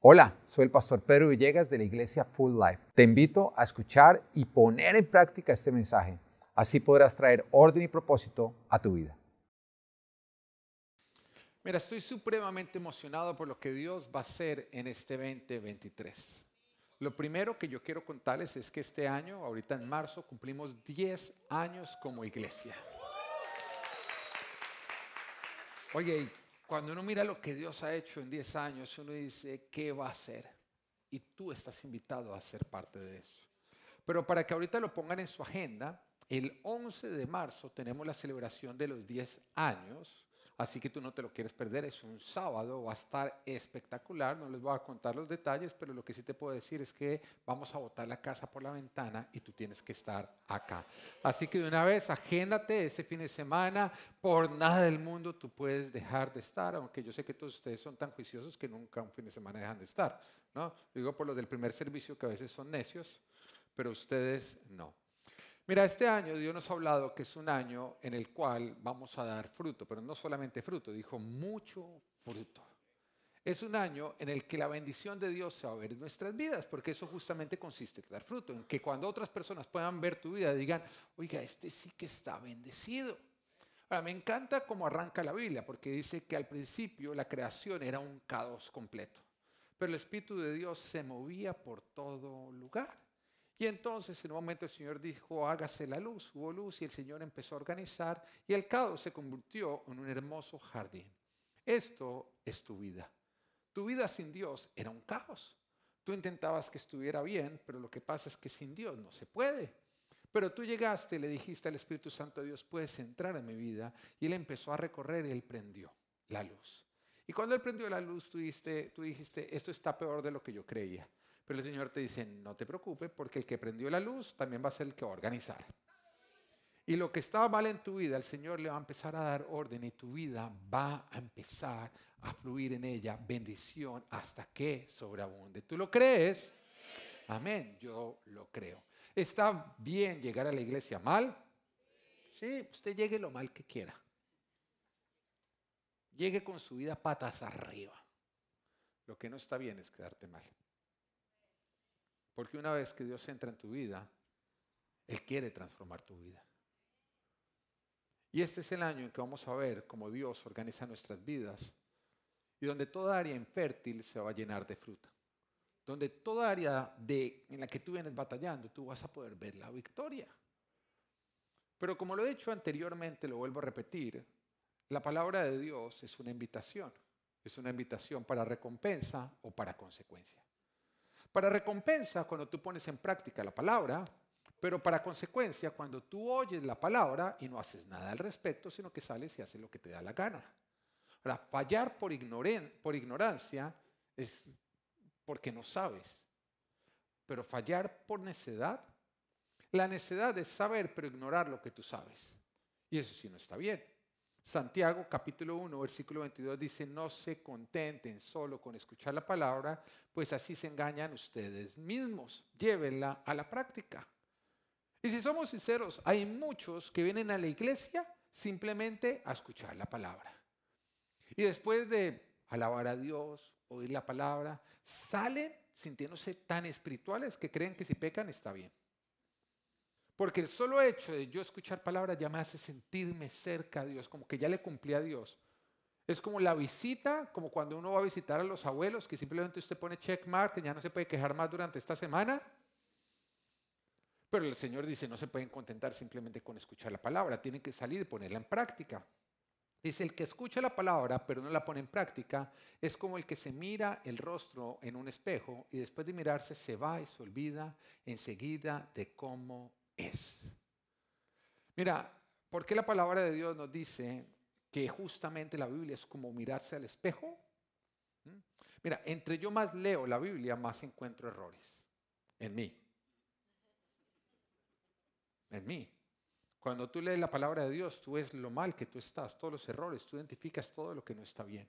Hola, soy el pastor Pedro Villegas de la iglesia Full Life. Te invito a escuchar y poner en práctica este mensaje. Así podrás traer orden y propósito a tu vida. Mira, estoy supremamente emocionado por lo que Dios va a hacer en este 2023. Lo primero que yo quiero contarles es que este año, ahorita en marzo, cumplimos 10 años como iglesia. Oye, y cuando uno mira lo que Dios ha hecho en 10 años, uno dice, ¿qué va a hacer? Y tú estás invitado a ser parte de eso. Pero para que ahorita lo pongan en su agenda, el 11 de marzo tenemos la celebración de los 10 años, así que tú no te lo quieres perder, es un sábado, va a estar espectacular, no les voy a contar los detalles, pero lo que sí te puedo decir es que vamos a botar la casa por la ventana y tú tienes que estar acá. Así que de una vez, agéndate ese fin de semana, por nada del mundo tú puedes dejar de estar, aunque yo sé que todos ustedes son tan juiciosos que nunca un fin de semana dejan de estar, ¿no? Digo por los del primer servicio que a veces son necios, pero ustedes no. Mira, este año Dios nos ha hablado que es un año en el cual vamos a dar fruto, pero no solamente fruto, dijo mucho fruto. Es un año en el que la bendición de Dios se va a ver en nuestras vidas, porque eso justamente consiste en dar fruto, en que cuando otras personas puedan ver tu vida digan, oiga, este sí que está bendecido. Ahora, me encanta cómo arranca la Biblia, porque dice que al principio la creación era un caos completo, pero el Espíritu de Dios se movía por todo lugar. Y entonces en un momento el Señor dijo, hágase la luz, hubo luz y el Señor empezó a organizar y el caos se convirtió en un hermoso jardín. Esto es tu vida. Tu vida sin Dios era un caos. Tú intentabas que estuviera bien, pero lo que pasa es que sin Dios no se puede. Pero tú llegaste y le dijiste al Espíritu Santo de Dios, puedes entrar en mi vida. Y Él empezó a recorrer y Él prendió la luz. Y cuando Él prendió la luz, tú dijiste, esto está peor de lo que yo creía. Pero el Señor te dice, no te preocupes, porque el que prendió la luz también va a ser el que va a organizar. Y lo que estaba mal en tu vida, el Señor le va a empezar a dar orden y tu vida va a empezar a fluir en ella bendición hasta que sobreabunde. ¿Tú lo crees? Amén, yo lo creo. ¿Está bien llegar a la iglesia mal? Sí, usted llegue lo mal que quiera. Llegue con su vida patas arriba. Lo que no está bien es quedarte mal. Porque una vez que Dios entra en tu vida, Él quiere transformar tu vida. Y este es el año en que vamos a ver cómo Dios organiza nuestras vidas y donde toda área infértil se va a llenar de fruta. Donde toda área en la que tú vienes batallando, tú vas a poder ver la victoria. Pero como lo he dicho anteriormente, lo vuelvo a repetir, la palabra de Dios es una invitación. Es una invitación para recompensa o para consecuencia. Para recompensa cuando tú pones en práctica la palabra, pero para consecuencia cuando tú oyes la palabra y no haces nada al respecto, sino que sales y haces lo que te da la gana. Ahora, fallar por ignorancia es porque no sabes, pero fallar por necedad, la necedad es saber pero ignorar lo que tú sabes. Y eso sí no está bien. Santiago capítulo 1 versículo 22 dice, no se contenten solo con escuchar la palabra, pues así se engañan ustedes mismos. Llévenla a la práctica. Y si somos sinceros, hay muchos que vienen a la iglesia simplemente a escuchar la palabra. Y después de alabar a Dios, oír la palabra, salen sintiéndose tan espirituales que creen que si pecan está bien. Porque el solo hecho de yo escuchar palabras ya me hace sentirme cerca a Dios, como que ya le cumplí a Dios. Es como la visita, como cuando uno va a visitar a los abuelos, que simplemente usted pone check mark, que ya no se puede quejar más durante esta semana. Pero el Señor dice, no se pueden contentar simplemente con escuchar la palabra, tienen que salir y ponerla en práctica. Dice, el que escucha la palabra pero no la pone en práctica es como el que se mira el rostro en un espejo y después de mirarse se va y se olvida enseguida de cómo es. Mira, ¿por qué la palabra de Dios nos dice que justamente la Biblia es como mirarse al espejo? ¿Mm? Mira, entre yo más leo la Biblia, más encuentro errores en mí. En mí. Cuando tú lees la palabra de Dios, tú ves lo mal que tú estás, todos los errores, tú identificas todo lo que no está bien.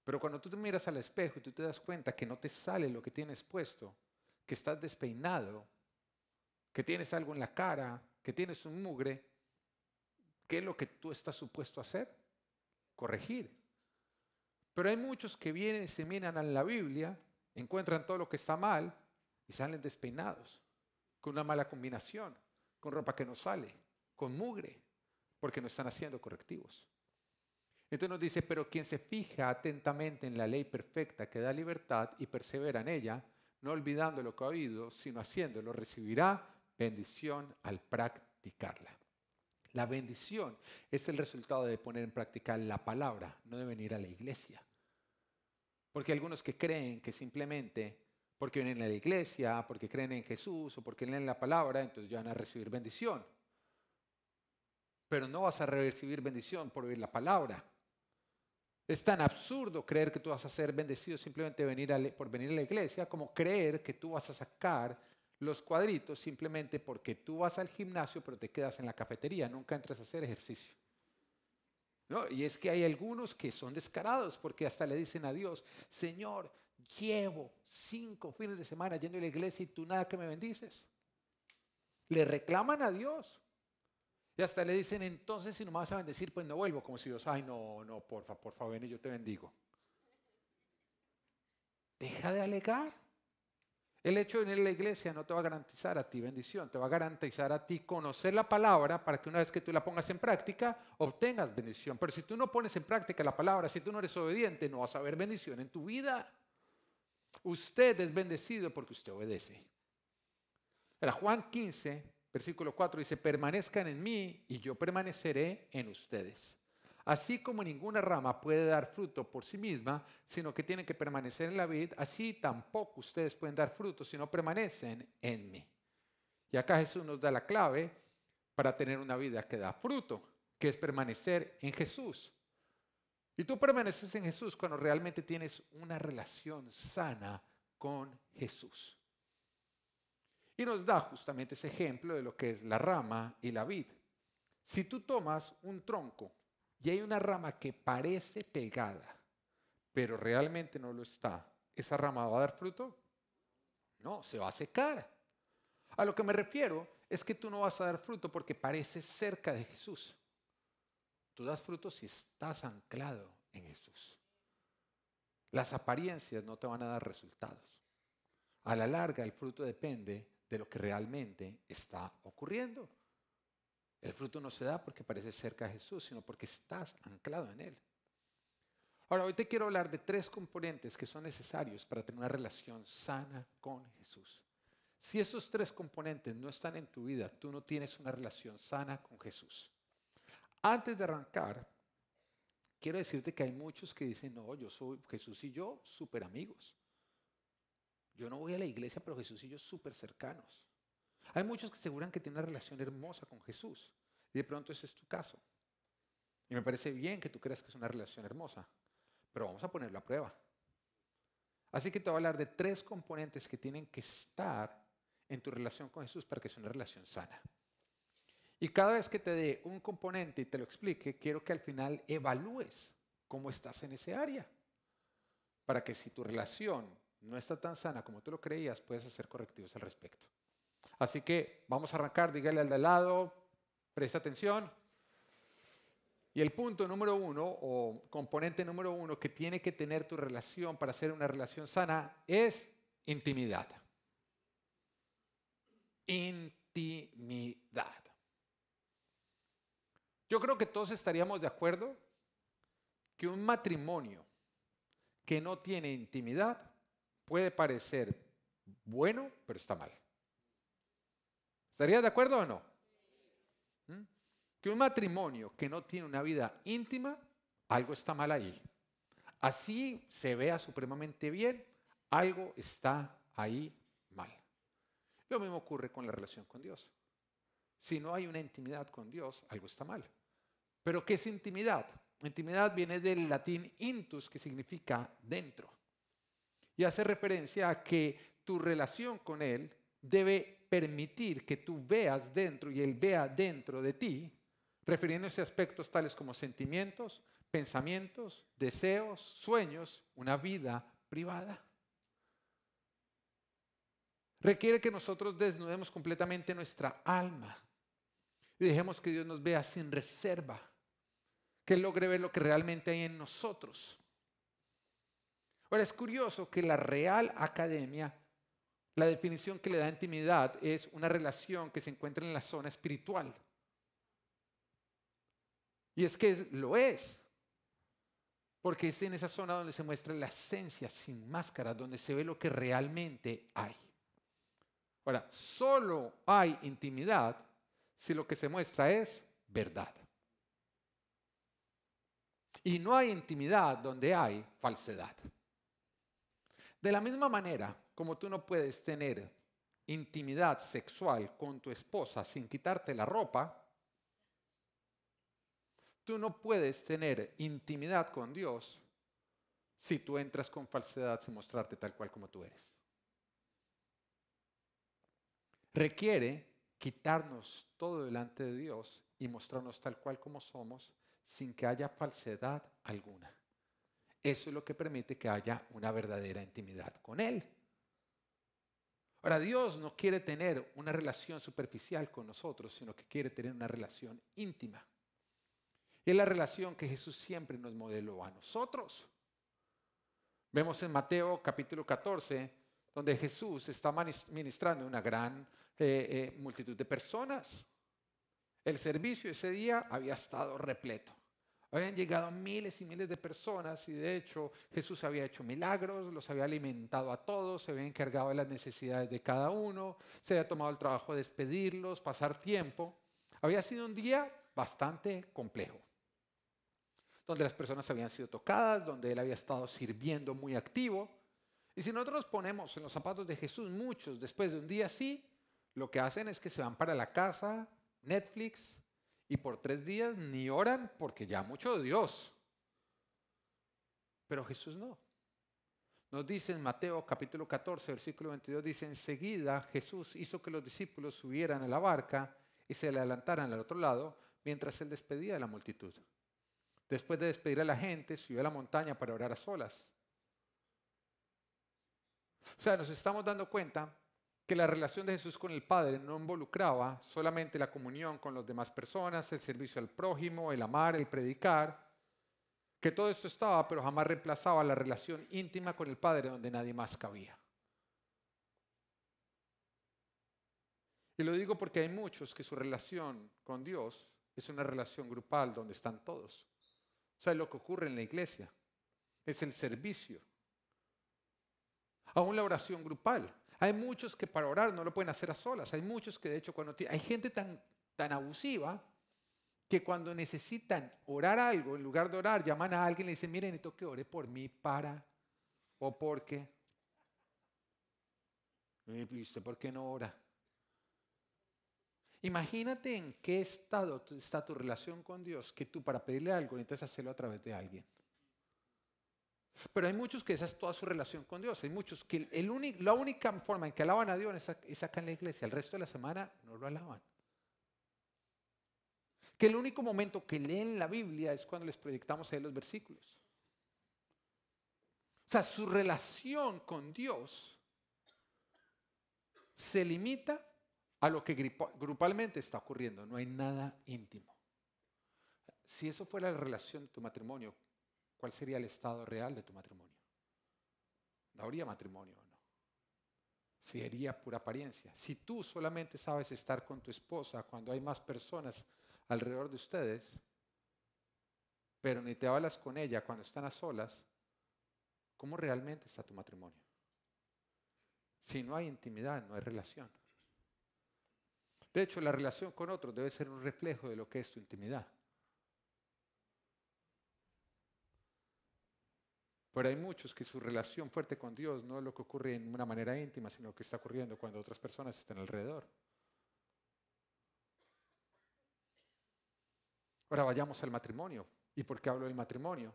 Pero cuando tú te miras al espejo y tú te das cuenta que no te sale lo que tienes puesto, que estás despeinado, que tienes algo en la cara, que tienes un mugre, ¿qué es lo que tú estás supuesto a hacer? Corregir. Pero hay muchos que vienen y se miran a la Biblia, encuentran todo lo que está mal y salen despeinados, con una mala combinación, con ropa que no sale, con mugre, porque no están haciendo correctivos. Entonces nos dice, pero quien se fija atentamente en la ley perfecta que da libertad y persevera en ella, no olvidando lo que ha oído, sino haciéndolo, recibirá bendición al practicarla. La bendición es el resultado de poner en práctica la palabra, no de venir a la iglesia. Porque hay algunos que creen que simplemente porque vienen a la iglesia, porque creen en Jesús o porque leen la palabra, entonces ya van a recibir bendición. Pero no vas a recibir bendición por oír la palabra. Es tan absurdo creer que tú vas a ser bendecido simplemente por venir a la iglesia, como creer que tú vas a sacar los cuadritos simplemente porque tú vas al gimnasio pero te quedas en la cafetería, nunca entras a hacer ejercicio. ¿No? Y es que hay algunos que son descarados porque hasta le dicen a Dios, Señor, llevo 5 fines de semana yendo a la iglesia y tú nada que me bendices. Le reclaman a Dios. Y hasta le dicen, entonces si no me vas a bendecir, pues no vuelvo. Como si Dios, ay, no, por favor, ven y yo te bendigo. Deja de alegar. El hecho de venir a la iglesia no te va a garantizar a ti bendición, te va a garantizar a ti conocer la palabra para que una vez que tú la pongas en práctica, obtengas bendición. Pero si tú no pones en práctica la palabra, si tú no eres obediente, no vas a ver bendición en tu vida. Usted es bendecido porque usted obedece. Era Juan 15, versículo 4 dice, permanezcan en mí y yo permaneceré en ustedes. Así como ninguna rama puede dar fruto por sí misma, sino que tiene que permanecer en la vid, así tampoco ustedes pueden dar fruto si no permanecen en mí. Y acá Jesús nos da la clave para tener una vida que da fruto, que es permanecer en Jesús. Y tú permaneces en Jesús cuando realmente tienes una relación sana con Jesús. Y nos da justamente ese ejemplo de lo que es la rama y la vid. Si tú tomas un tronco y hay una rama que parece pegada, pero realmente no lo está, ¿esa rama va a dar fruto? No, se va a secar. A lo que me refiero es que tú no vas a dar fruto porque pareces cerca de Jesús. Tú das fruto si estás anclado en Jesús. Las apariencias no te van a dar resultados. A la larga, el fruto depende de lo que realmente está ocurriendo. El fruto no se da porque pareces cerca de Jesús, sino porque estás anclado en Él. Ahora, hoy te quiero hablar de 3 componentes que son necesarios para tener una relación sana con Jesús. Si esos 3 componentes no están en tu vida, tú no tienes una relación sana con Jesús. Antes de arrancar, quiero decirte que hay muchos que dicen, no, yo soy Jesús y yo súper amigos. Yo no voy a la iglesia, pero Jesús y yo súper cercanos. Hay muchos que aseguran que tienen una relación hermosa con Jesús. Y de pronto ese es tu caso. Y me parece bien que tú creas que es una relación hermosa. Pero vamos a ponerlo a prueba. Así que te voy a hablar de 3 componentes que tienen que estar en tu relación con Jesús para que sea una relación sana. Y cada vez que te dé un componente y te lo explique, quiero que al final evalúes cómo estás en ese área. Para que si tu relación no está tan sana como tú lo creías, puedes hacer correctivos al respecto. Así que vamos a arrancar, dígale al de al lado, presta atención. Y el punto número 1 o componente número 1 que tiene que tener tu relación para ser una relación sana es intimidad. Intimidad. Yo creo que todos estaríamos de acuerdo que un matrimonio que no tiene intimidad puede parecer bueno, pero está mal. ¿Estarías de acuerdo o no? Que un matrimonio que no tiene una vida íntima, algo está mal ahí. Así se vea supremamente bien, algo está ahí mal. Lo mismo ocurre con la relación con Dios. Si no hay una intimidad con Dios, algo está mal. ¿Pero qué es intimidad? Intimidad viene del latín intus, que significa dentro. Y hace referencia a que tu relación con Él debe permitir que tú veas dentro y Él vea dentro de ti, refiriéndose a aspectos tales como sentimientos, pensamientos, deseos, sueños, una vida privada. Requiere que nosotros desnudemos completamente nuestra alma y dejemos que Dios nos vea sin reserva, que Él logre ver lo que realmente hay en nosotros. Ahora es curioso que la Real Academia, la definición que le da intimidad es una relación que se encuentra en la zona espiritual. Y es que lo es, porque es en esa zona donde se muestra la esencia sin máscara, donde se ve lo que realmente hay. Ahora, solo hay intimidad si lo que se muestra es verdad. Y no hay intimidad donde hay falsedad. De la misma manera como tú no puedes tener intimidad sexual con tu esposa sin quitarte la ropa, tú no puedes tener intimidad con Dios si tú entras con falsedad sin mostrarte tal cual como tú eres. Requiere quitarnos todo delante de Dios y mostrarnos tal cual como somos sin que haya falsedad alguna. Eso es lo que permite que haya una verdadera intimidad con Él. Ahora, Dios no quiere tener una relación superficial con nosotros, sino que quiere tener una relación íntima. Y es la relación que Jesús siempre nos modeló a nosotros. Vemos en Mateo capítulo 14, donde Jesús está ministrando a una gran multitud de personas. El servicio ese día había estado repleto. Habían llegado miles y miles de personas y de hecho Jesús había hecho milagros, los había alimentado a todos, se había encargado de las necesidades de cada uno, se había tomado el trabajo de despedirlos, pasar tiempo. Había sido un día bastante complejo, donde las personas habían sido tocadas, donde Él había estado sirviendo muy activo. Y si nosotros nos ponemos en los zapatos de Jesús, muchos después de un día así, lo que hacen es que se van para la casa, Netflix, y por 3 días ni oran porque ya mucho Dios. Pero Jesús no. Nos dice en Mateo capítulo 14, versículo 22, dice, enseguida Jesús hizo que los discípulos subieran a la barca y se le adelantaran al otro lado mientras Él despedía a la multitud. Después de despedir a la gente, subió a la montaña para orar a solas. O sea, nos estamos dando cuenta que la relación de Jesús con el Padre no involucraba solamente la comunión con las demás personas, el servicio al prójimo, el amar, el predicar, que todo esto estaba, pero jamás reemplazaba la relación íntima con el Padre donde nadie más cabía. Y lo digo porque hay muchos que su relación con Dios es una relación grupal donde están todos. O sea, lo que ocurre en la iglesia es el servicio. Aún la oración grupal. Hay muchos que para orar no lo pueden hacer a solas. Hay muchos que de hecho hay gente tan abusiva que cuando necesitan orar algo, en lugar de orar, llaman a alguien y le dicen, miren, necesito que ore por mí para o porque. ¿Y usted por qué no ora? Imagínate en qué estado está tu relación con Dios, que tú para pedirle algo necesitas hacerlo a través de alguien. Pero hay muchos que esa es toda su relación con Dios. Hay muchos que la única forma en que alaban a Dios es acá en la iglesia. El resto de la semana no lo alaban. Que el único momento que leen la Biblia es cuando les proyectamos ahí los versículos. O sea, su relación con Dios se limita a lo que grupalmente está ocurriendo. No hay nada íntimo. Si eso fuera la relación de tu matrimonio, ¿cuál sería el estado real de tu matrimonio? ¿No habría matrimonio o no? Sería pura apariencia. Si tú solamente sabes estar con tu esposa cuando hay más personas alrededor de ustedes, pero ni te hablas con ella cuando están a solas, ¿cómo realmente está tu matrimonio? Si no hay intimidad, no hay relación. De hecho, la relación con otros debe ser un reflejo de lo que es tu intimidad. Pero hay muchos que su relación fuerte con Dios no es lo que ocurre en una manera íntima, sino que está ocurriendo cuando otras personas están alrededor. Ahora vayamos al matrimonio. ¿Y por qué hablo del matrimonio?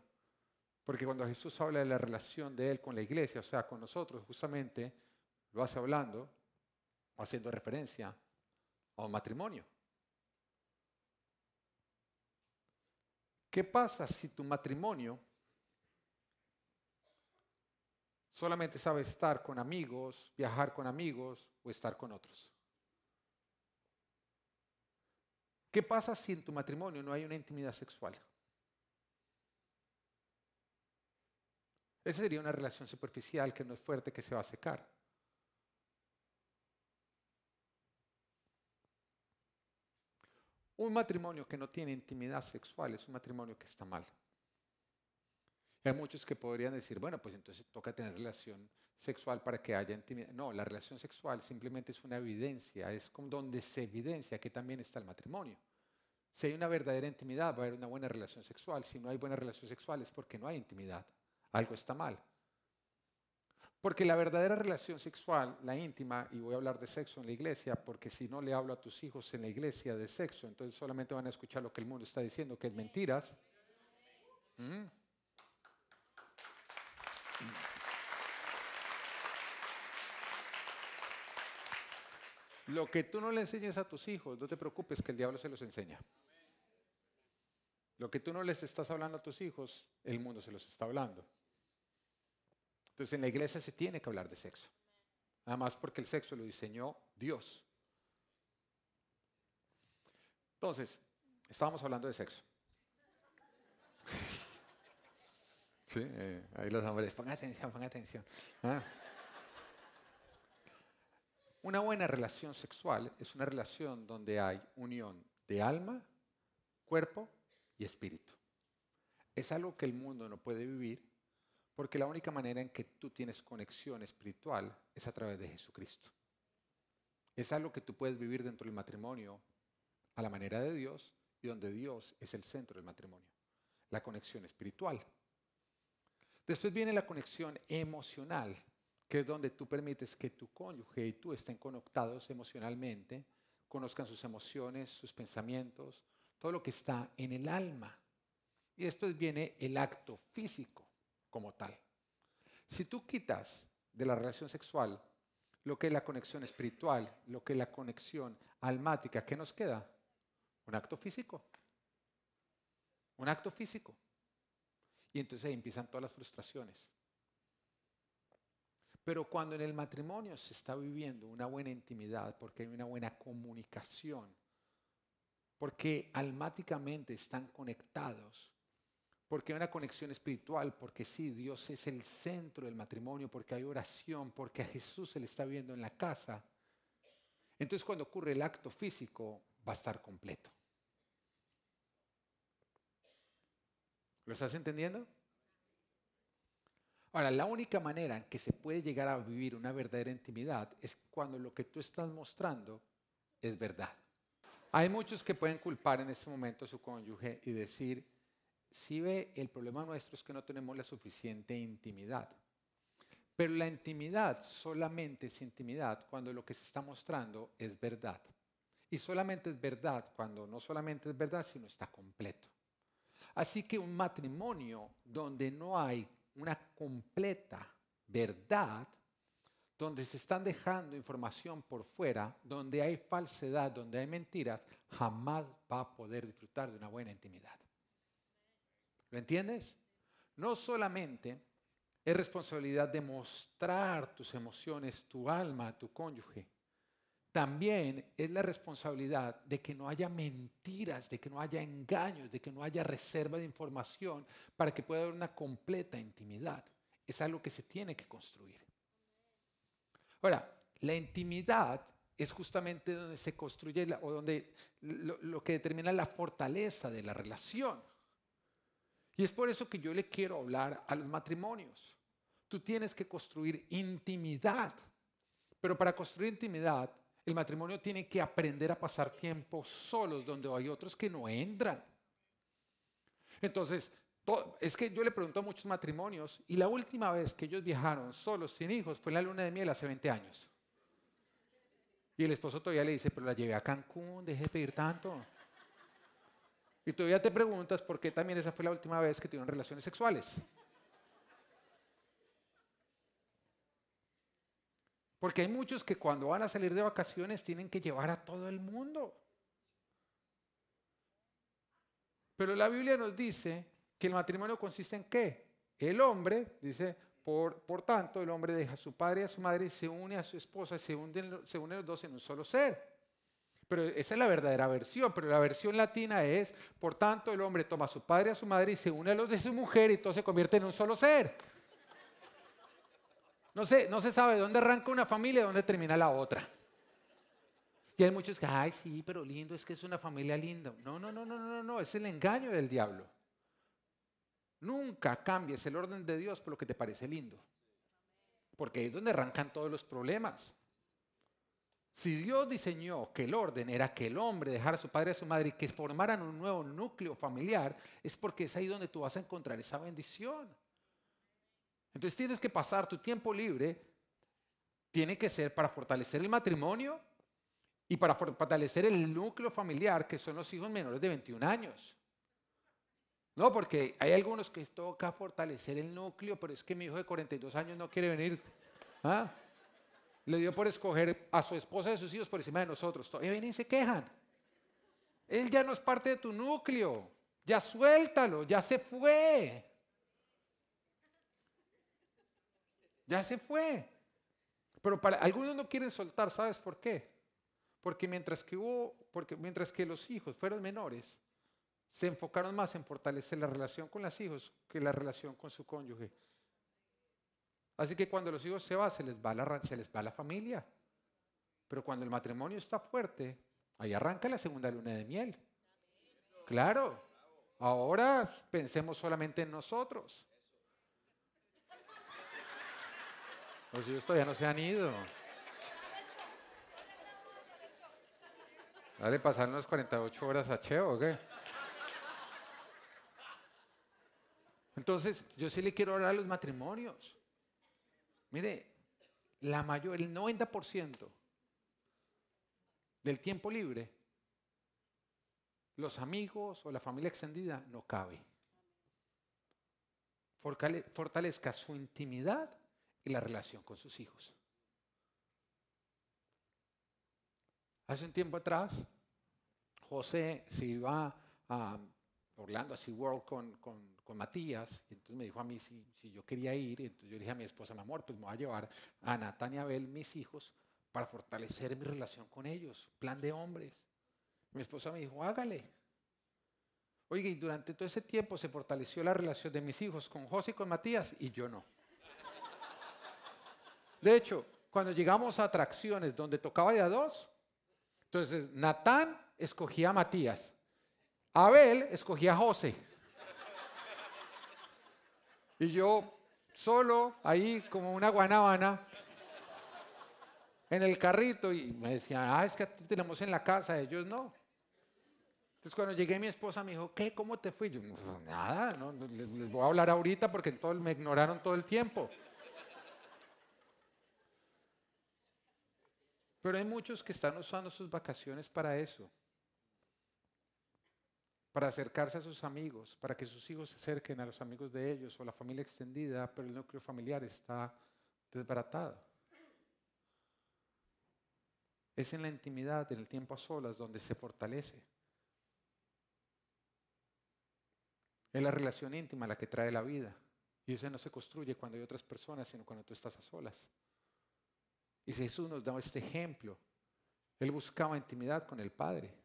Porque cuando Jesús habla de la relación de Él con la iglesia, o sea, con nosotros, justamente lo hace hablando o haciendo referencia a un matrimonio. ¿Qué pasa si tu matrimonio solamente sabe estar con amigos, viajar con amigos o estar con otros? ¿Qué pasa si en tu matrimonio no hay una intimidad sexual? Esa sería una relación superficial que no es fuerte, que se va a secar. Un matrimonio que no tiene intimidad sexual es un matrimonio que está mal. Hay muchos que podrían decir, bueno, pues entonces toca tener relación sexual para que haya intimidad. No, la relación sexual simplemente es una evidencia, es como donde se evidencia que también está el matrimonio. Si hay una verdadera intimidad, va a haber una buena relación sexual. Si no hay buena relación sexual es porque no hay intimidad. Algo está mal. Porque la verdadera relación sexual, la íntima, y voy a hablar de sexo en la iglesia, porque si no le hablo a tus hijos en la iglesia de sexo, entonces solamente van a escuchar lo que el mundo está diciendo, que es mentiras. ¿Mm? Lo que tú no le enseñes a tus hijos, no te preocupes que el diablo se los enseña. Lo que tú no les estás hablando a tus hijos, el mundo se los está hablando. Entonces en la iglesia se tiene que hablar de sexo. Además porque el sexo lo diseñó Dios. Entonces, estábamos hablando de sexo. Sí, ahí los hombres, pongan atención, pongan atención. ¿Ah? Una buena relación sexual es una relación donde hay unión de alma, cuerpo y espíritu. Es algo que el mundo no puede vivir porque la única manera en que tú tienes conexión espiritual es a través de Jesucristo. Es algo que tú puedes vivir dentro del matrimonio a la manera de Dios y donde Dios es el centro del matrimonio. La conexión espiritual. Después viene la conexión emocional, que es donde tú permites que tu cónyuge y tú estén conectados emocionalmente, conozcan sus emociones, sus pensamientos, todo lo que está en el alma. Y después viene el acto físico como tal. Si tú quitas de la relación sexual lo que es la conexión espiritual, lo que es la conexión almática, ¿qué nos queda? Un acto físico. Un acto físico. Y entonces ahí empiezan todas las frustraciones. Pero cuando en el matrimonio se está viviendo una buena intimidad, porque hay una buena comunicación, porque almáticamente están conectados, porque hay una conexión espiritual, porque sí, Dios es el centro del matrimonio, porque hay oración, porque a Jesús se le está viendo en la casa. Entonces cuando ocurre el acto físico, va a estar completo. ¿Lo estás entendiendo? Ahora, la única manera en que se puede llegar a vivir una verdadera intimidad es cuando lo que tú estás mostrando es verdad. Hay muchos que pueden culpar en este momento a su cónyuge y decir, si ve, el problema nuestro es que no tenemos la suficiente intimidad. Pero la intimidad solamente es intimidad cuando lo que se está mostrando es verdad. Y solamente es verdad cuando no solamente es verdad, sino está completo. Así que un matrimonio donde no hay una completa verdad, donde se están dejando información por fuera, donde hay falsedad, donde hay mentiras, jamás va a poder disfrutar de una buena intimidad. ¿Lo entiendes? No solamente es responsabilidad de mostrar tus emociones, tu alma, a tu cónyuge. También es la responsabilidad de que no haya mentiras, de que no haya engaños, de que no haya reserva de información para que pueda haber una completa intimidad. Es algo que se tiene que construir. Ahora, la intimidad es justamente donde se construye o donde lo que determina la fortaleza de la relación. Y es por eso que yo le quiero hablar a los matrimonios. Tú tienes que construir intimidad, pero para construir intimidad, el matrimonio tiene que aprender a pasar tiempo solos donde hay otros que no entran. Entonces, es que yo le pregunto a muchos matrimonios y la última vez que ellos viajaron solos, sin hijos, fue en la luna de miel hace 20 años. Y el esposo todavía le dice, pero la llevé a Cancún, deje de pedir tanto. Y todavía te preguntas por qué también esa fue la última vez que tuvieron relaciones sexuales. Porque hay muchos que cuando van a salir de vacaciones tienen que llevar a todo el mundo. Pero la Biblia nos dice que el matrimonio consiste en ¿qué? El hombre, dice, por tanto, el hombre deja a su padre y a su madre y se une a su esposa, se unen los dos en un solo ser. Pero esa es la verdadera versión, pero la versión latina es, por tanto, el hombre toma a su padre y a su madre y se une a los de su mujer y todo se convierte en un solo ser. No se sabe dónde arranca una familia y dónde termina la otra. Y hay muchos que, ay, sí, pero lindo, es que es una familia linda. No, no, no, no, no, no, es el engaño del diablo. Nunca cambies el orden de Dios por lo que te parece lindo. Porque ahí es donde arrancan todos los problemas. Si Dios diseñó que el orden era que el hombre dejara a su padre y a su madre y que formaran un nuevo núcleo familiar, es porque es ahí donde tú vas a encontrar esa bendición. Entonces tienes que pasar tu tiempo libre, tiene que ser para fortalecer el matrimonio y para fortalecer el núcleo familiar, que son los hijos menores de 21 años. No, porque hay algunos que toca fortalecer el núcleo, pero es que mi hijo de 42 años no quiere venir. ¿Ah? Le dio por escoger a su esposa de sus hijos por encima de nosotros. Todavía vienen y se quejan. Él ya no es parte de tu núcleo. Ya suéltalo, ya se fue. Ya se fue. Pero para algunos no quieren soltar, ¿sabes por qué? Porque mientras que los hijos fueron menores, se enfocaron más en fortalecer la relación con los hijos que la relación con su cónyuge. Así que cuando los hijos se van, se les va la familia. Pero cuando el matrimonio está fuerte, ahí arranca la segunda luna de miel. Claro, ahora pensemos solamente en nosotros. Los hijos todavía no se han ido. ¿Vale? ¿Pasaron las 48 horas a Cheo o qué? Entonces, yo sí le quiero hablar a los matrimonios. Mire, el 90% del tiempo libre, los amigos o la familia extendida no cabe. Fortalezca su intimidad y la relación con sus hijos. Hace un tiempo atrás, José se iba a Orlando, a SeaWorld con Matías, y entonces me dijo a mí si yo quería ir, y entonces yo le dije a mi esposa, mi amor, pues me voy a llevar a Natán y a Abel, mis hijos, para fortalecer mi relación con ellos, plan de hombres. Mi esposa me dijo, hágale. Oiga, y durante todo ese tiempo se fortaleció la relación de mis hijos con José y con Matías, y yo no. De hecho, cuando llegamos a atracciones donde tocaba de a dos, entonces Natán escogía a Matías, Abel escogía a José. Y yo solo ahí como una guanábana en el carrito y me decían, es que a ti tenemos en la casa, ellos no. Entonces cuando llegué mi esposa me dijo, ¿qué? ¿Cómo te fui? Yo, no, nada, no, les voy a hablar ahorita porque me ignoraron todo el tiempo. Pero hay muchos que están usando sus vacaciones para eso. Para acercarse a sus amigos, para que sus hijos se acerquen a los amigos de ellos o la familia extendida, pero el núcleo familiar está desbaratado. Es en la intimidad, en el tiempo a solas, donde se fortalece. Es la relación íntima la que trae la vida. Y eso no se construye cuando hay otras personas, sino cuando tú estás a solas. Y Jesús nos da este ejemplo. Él buscaba intimidad con el Padre.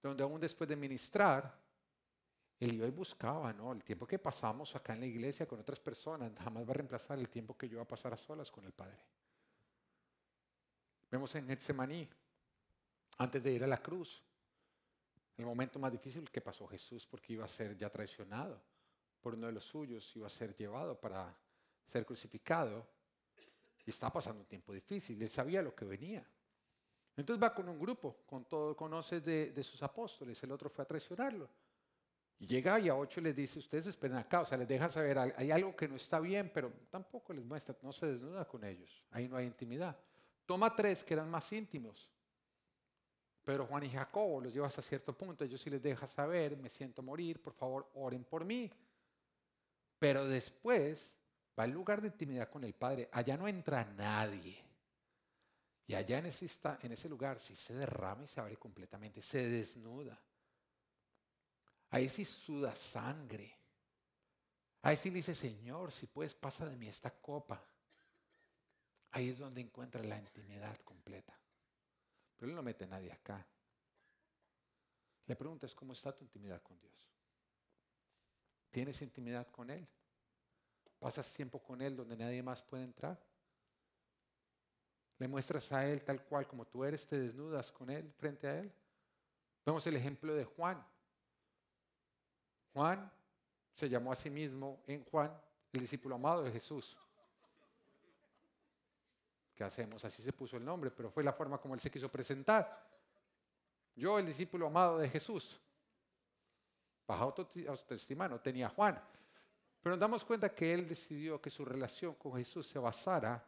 Donde aún después de ministrar, él iba y buscaba, ¿no? El tiempo que pasamos acá en la iglesia con otras personas jamás va a reemplazar el tiempo que yo voy a pasar a solas con el Padre. Vemos en Getsemaní, antes de ir a la cruz, el momento más difícil que pasó Jesús porque iba a ser ya traicionado por uno de los suyos, iba a ser llevado para ser crucificado y estaba pasando un tiempo difícil, él sabía lo que venía. Entonces va con un grupo, con todo, conoce de sus apóstoles, el otro fue a traicionarlo. Y llega y a 8 les dice, ustedes esperen acá, o sea, les deja saber, hay algo que no está bien, pero tampoco les muestra, no se desnuda con ellos, ahí no hay intimidad. Toma 3 que eran más íntimos, Pedro, Juan y Jacobo, los lleva hasta cierto punto, ellos sí les deja saber, me siento morir, por favor, oren por mí. Pero después va al lugar de intimidad con el Padre, allá no entra nadie. Y allá en ese lugar sí se derrama y se abre completamente, se desnuda. Ahí sí suda sangre. Ahí sí le dice, Señor, si puedes, pasa de mí esta copa. Ahí es donde encuentra la intimidad completa. Pero él no mete a nadie acá. Le preguntas, ¿cómo está tu intimidad con Dios? ¿Tienes intimidad con Él? ¿Pasas tiempo con Él donde nadie más puede entrar? ¿Le muestras a Él tal cual como tú eres? ¿Te desnudas con Él, frente a Él? Vemos el ejemplo de Juan. Juan se llamó a sí mismo en Juan el discípulo amado de Jesús. ¿Qué hacemos? Así se puso el nombre, pero fue la forma como Él se quiso presentar. Yo, el discípulo amado de Jesús. Baja autoestima no tenía Juan. Pero nos damos cuenta que Él decidió que su relación con Jesús se basara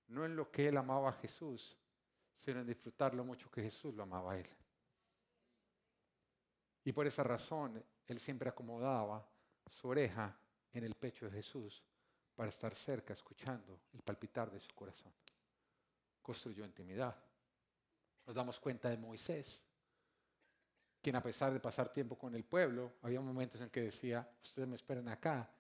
no en lo que Él amaba a Jesús, sino en disfrutar lo mucho que Jesús lo amaba a Él. Y por esa razón, Él siempre acomodaba su oreja en el pecho de Jesús para estar cerca, escuchando el palpitar de su corazón. Construyó intimidad. Nos damos cuenta de Moisés, quien a pesar de pasar tiempo con el pueblo, había momentos en que decía, ustedes me esperan acá,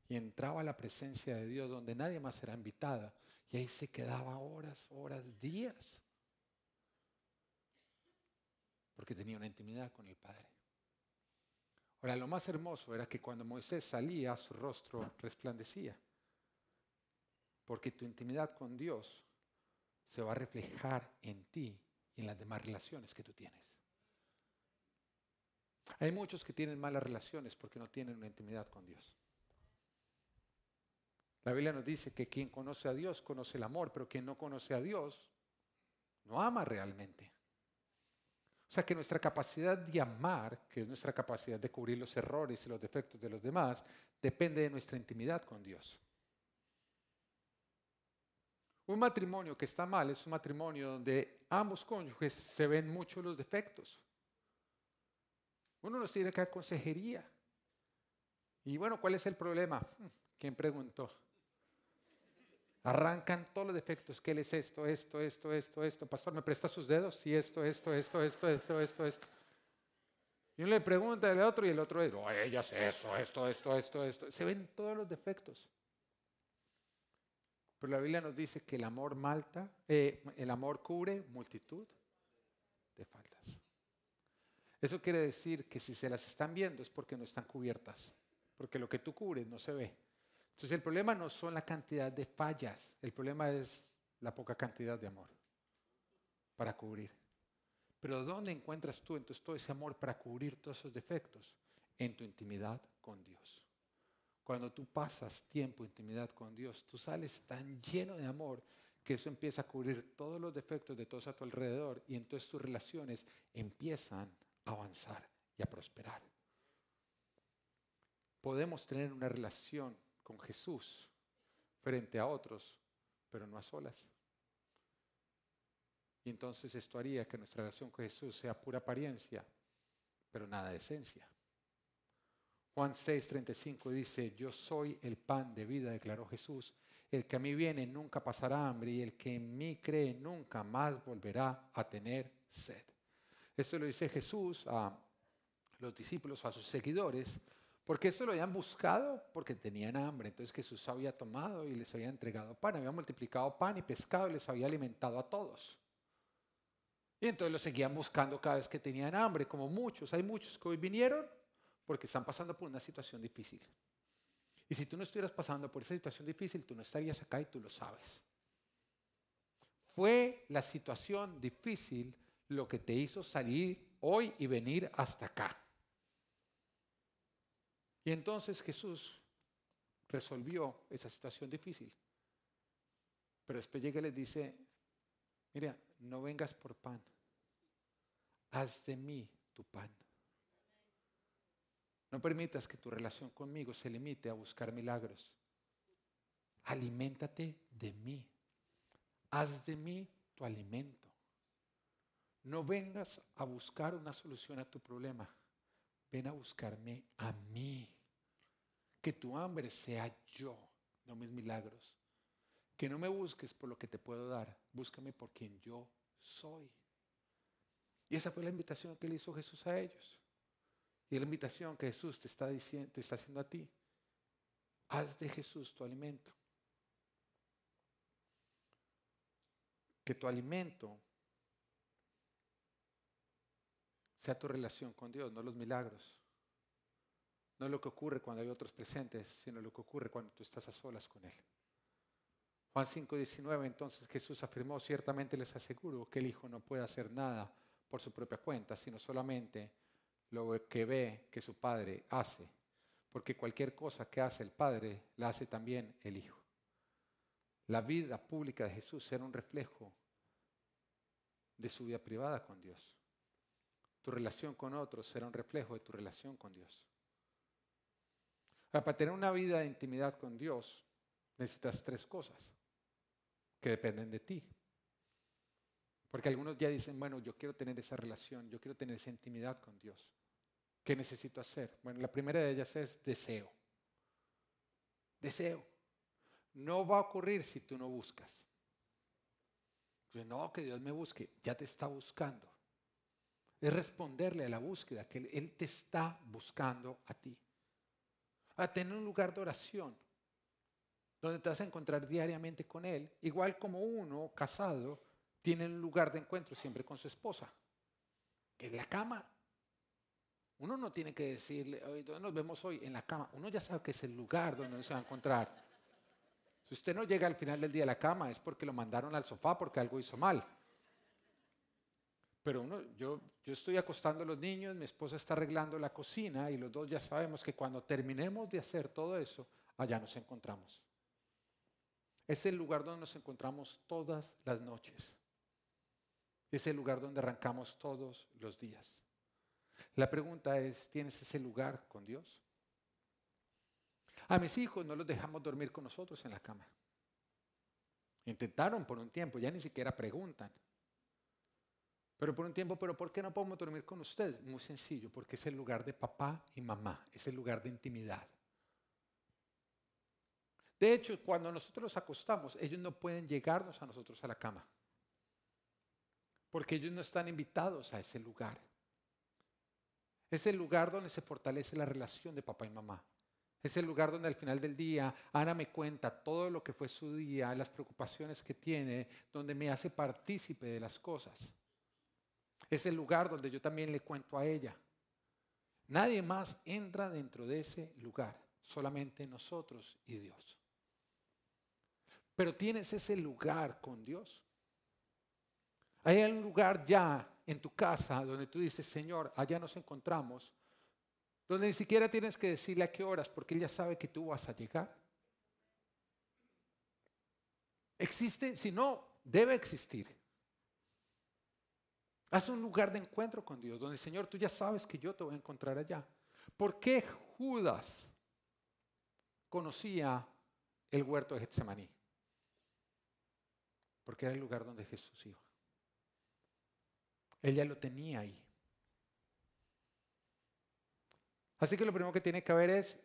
y entraba a la presencia de Dios donde nadie más era invitado, y ahí se quedaba horas, días, porque tenía una intimidad con el Padre. Ahora, lo más hermoso era que cuando Moisés salía, su rostro resplandecía, porque tu intimidad con Dios se va a reflejar en ti y en las demás relaciones que tú tienes. Hay muchos que tienen malas relaciones porque no tienen una intimidad con Dios. La Biblia nos dice que quien conoce a Dios conoce el amor, pero quien no conoce a Dios no ama realmente. O sea que nuestra capacidad de amar, que es nuestra capacidad de cubrir los errores y los defectos de los demás, depende de nuestra intimidad con Dios. Un matrimonio que está mal es un matrimonio donde ambos cónyuges se ven mucho los defectos. Uno nos tiene que dar consejería. Y bueno, ¿cuál es el problema? ¿Quién preguntó? Arrancan todos los defectos, que él es esto. Pastor, ¿me presta sus dedos? Sí, esto. Y uno le pregunta al otro y el otro es, oh, ella es eso, esto. Se ven todos los defectos. Pero la Biblia nos dice que el amor cubre multitud de faltas. Eso quiere decir que si se las están viendo es porque no están cubiertas, porque lo que tú cubres no se ve. Entonces el problema no son la cantidad de fallas, el problema es la poca cantidad de amor para cubrir. Pero ¿dónde encuentras tú entonces todo ese amor para cubrir todos esos defectos? En tu intimidad con Dios. Cuando tú pasas tiempo en intimidad con Dios, tú sales tan lleno de amor que eso empieza a cubrir todos los defectos de todos a tu alrededor y entonces tus relaciones empiezan a avanzar y a prosperar. Podemos tener una relación con Jesús frente a otros, pero no a solas. Y entonces esto haría que nuestra relación con Jesús sea pura apariencia, pero nada de esencia. Juan 6:35 dice, yo soy el pan de vida, declaró Jesús. El que a mí viene nunca pasará hambre y el que en mí cree nunca más volverá a tener sed. Esto lo dice Jesús a los discípulos, a sus seguidores, porque esto lo habían buscado porque tenían hambre. Entonces Jesús había tomado y les había entregado pan, había multiplicado pan y pescado y les había alimentado a todos. Y entonces lo seguían buscando cada vez que tenían hambre, como muchos. Hay muchos que hoy vinieron porque están pasando por una situación difícil. Y si tú no estuvieras pasando por esa situación difícil, tú no estarías acá y tú lo sabes. Fue la situación difícil lo que te hizo salir hoy y venir hasta acá. Y entonces Jesús resolvió esa situación difícil. Pero después llega y les dice, mira, no vengas por pan, haz de mí tu pan. No permitas que tu relación conmigo se limite a buscar milagros. Aliméntate de mí. Haz de mí tu alimento. No vengas a buscar una solución a tu problema. Ven a buscarme a mí. Que tu hambre sea yo, no mis milagros. Que no me busques por lo que te puedo dar. Búscame por quien yo soy. Y esa fue la invitación que le hizo Jesús a ellos. Y la invitación que Jesús te está haciendo a ti. Haz de Jesús tu alimento. Que tu alimento sea tu relación con Dios, no los milagros. No es lo que ocurre cuando hay otros presentes, sino lo que ocurre cuando tú estás a solas con Él. Juan 5:19, entonces Jesús afirmó, ciertamente les aseguro que el Hijo no puede hacer nada por su propia cuenta, sino solamente lo que ve que su Padre hace, porque cualquier cosa que hace el Padre, la hace también el Hijo. La vida pública de Jesús era un reflejo de su vida privada con Dios. Tu relación con otros era un reflejo de tu relación con Dios. Ahora, para tener una vida de intimidad con Dios, necesitas tres cosas que dependen de ti. Porque algunos ya dicen, bueno, yo quiero tener esa relación, yo quiero tener esa intimidad con Dios. ¿Qué necesito hacer? Bueno, la primera de ellas es deseo. Deseo. No va a ocurrir si tú no buscas. Pues no, que Dios me busque, ya te está buscando. Es responderle a la búsqueda, que Él te está buscando a ti. A tener un lugar de oración, donde te vas a encontrar diariamente con Él, igual como uno casado tiene un lugar de encuentro siempre con su esposa, que es la cama. Uno no tiene que decirle, "Oye, ¿dónde nos vemos hoy?" En la cama. Uno ya sabe que es el lugar donde uno se va a encontrar. Si usted no llega al final del día a la cama es porque lo mandaron al sofá porque algo hizo mal. Pero yo estoy acostando a los niños, mi esposa está arreglando la cocina y los dos ya sabemos que cuando terminemos de hacer todo eso, allá nos encontramos. Es el lugar donde nos encontramos todas las noches. Es el lugar donde arrancamos todos los días. La pregunta es, ¿tienes ese lugar con Dios? A mis hijos no los dejamos dormir con nosotros en la cama. Intentaron por un tiempo, ya ni siquiera preguntan. Pero por un tiempo, ¿pero por qué no podemos dormir con ustedes? Muy sencillo, porque es el lugar de papá y mamá, es el lugar de intimidad. De hecho, cuando nosotros los acostamos, ellos no pueden llegarnos a nosotros a la cama, porque ellos no están invitados a ese lugar. Es el lugar donde se fortalece la relación de papá y mamá. Es el lugar donde al final del día Ana me cuenta todo lo que fue su día, las preocupaciones que tiene, donde me hace partícipe de las cosas. Es el lugar donde yo también le cuento a ella. Nadie más entra dentro de ese lugar, solamente nosotros y Dios. Pero tienes ese lugar con Dios. Hay un lugar ya en tu casa donde tú dices, Señor, allá nos encontramos, donde ni siquiera tienes que decirle a qué horas, porque Él ya sabe que tú vas a llegar. ¿Existe? Si no, debe existir. Haz un lugar de encuentro con Dios, donde Señor, tú ya sabes que yo te voy a encontrar allá. ¿Por qué Judas conocía el huerto de Getsemaní? Porque era el lugar donde Jesús iba. Él ya lo tenía ahí. Así que lo primero que tiene que haber es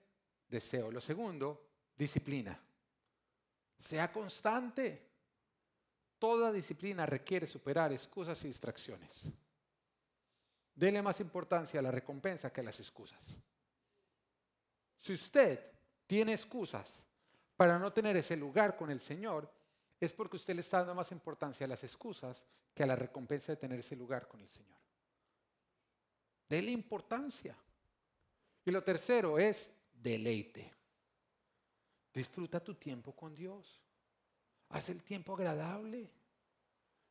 deseo. Lo segundo, disciplina. Sea constante. Toda disciplina requiere superar excusas y distracciones. Dele más importancia a la recompensa que a las excusas. Si usted tiene excusas para no tener ese lugar con el Señor, es porque usted le está dando más importancia a las excusas que a la recompensa de tener ese lugar con el Señor. Dele importancia. Y lo tercero es deleite. Disfruta tu tiempo con Dios. Haz el tiempo agradable.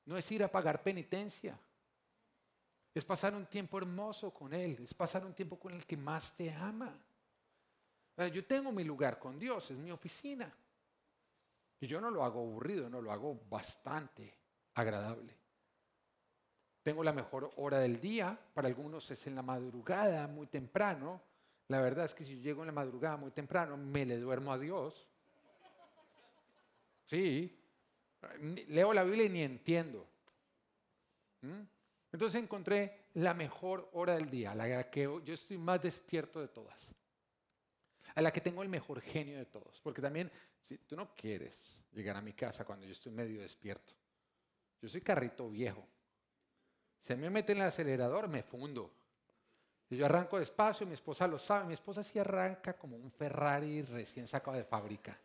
No es ir a pagar penitencia. Es pasar un tiempo hermoso con Él. Es pasar un tiempo con el que más te ama. Yo tengo mi lugar con Dios, es mi oficina. Y yo no lo hago aburrido, no lo hago bastante agradable. Tengo la mejor hora del día. Para algunos es en la madrugada, muy temprano. La verdad es que si yo llego en la madrugada muy temprano, me le duermo a Dios. Sí, leo la Biblia y ni entiendo. Entonces encontré la mejor hora del día, la que yo estoy más despierto de todas, a la que tengo el mejor genio de todos. Porque también, si tú no quieres llegar a mi casa cuando yo estoy medio despierto, yo soy carrito viejo. Si a mí me meten en el acelerador, me fundo. Y yo arranco despacio, mi esposa lo sabe. Mi esposa sí arranca como un Ferrari recién sacado de fábrica.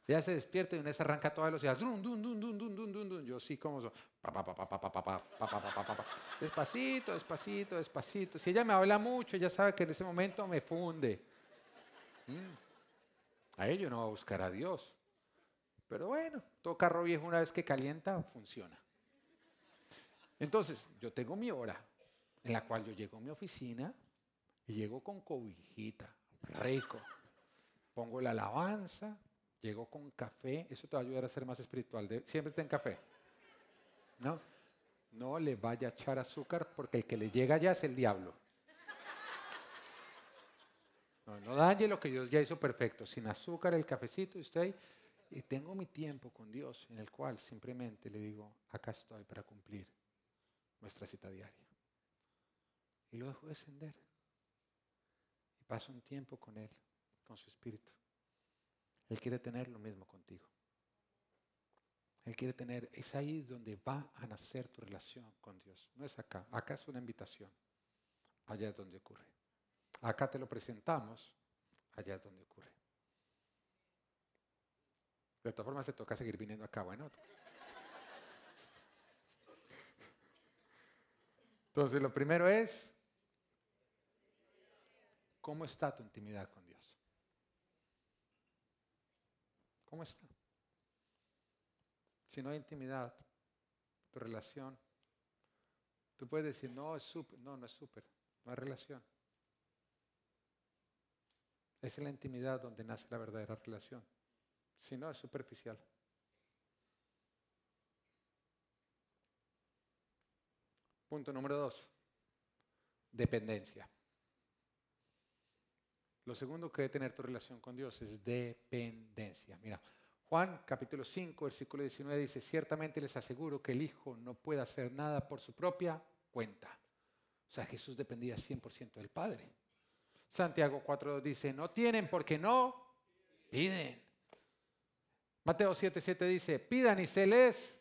Ella se despierta y una vez arranca a toda velocidad. Dun, dun, dun, dun, dun, dun, dun, dun. Yo sí como so. Pa, pa, pa, pa, pa, pa, pa, pa, pa, pa, pa, pa, pa. Despacito, despacito, despacito. Si ella me habla mucho, ella sabe que en ese momento me funde. Mm, A ello no va a buscar a Dios. Pero bueno, todo carro viejo una vez que calienta, funciona. Entonces, yo tengo mi hora en la cual yo llego a mi oficina y llego con cobijita, rico. Pongo la alabanza, llego con café, eso te va a ayudar a ser más espiritual. Siempre ten café, ¿no? No le vaya a echar azúcar porque el que le llega ya es el diablo. No, no dañe lo que Dios ya hizo perfecto, sin azúcar, el cafecito y usted ahí. Y tengo mi tiempo con Dios en el cual simplemente le digo, acá estoy para cumplir nuestra cita diaria. Y lo dejo descender. Y paso un tiempo con Él, con su espíritu. Él quiere tener lo mismo contigo. Él quiere tener, es ahí donde va a nacer tu relación con Dios. No es acá. Acá es una invitación. Allá es donde ocurre. Acá te lo presentamos. Allá es donde ocurre. De todas formas, se toca seguir viniendo acá. Bueno. Entonces, lo primero es, ¿cómo está tu intimidad con Dios? ¿Cómo está? Si no hay intimidad, tu relación, tú puedes decir, no, es súper. No, no es súper. No hay relación. Es en la intimidad donde nace la verdadera relación. Si no, es superficial. Punto número 2, dependencia. Lo segundo que debe tener tu relación con Dios es dependencia. Mira, Juan capítulo 5, versículo 19 dice, ciertamente les aseguro que el Hijo no puede hacer nada por su propia cuenta. O sea, Jesús dependía 100% del Padre. Santiago 4.2 dice, no tienen porque no piden. Mateo 7.7 dice, pidan y se les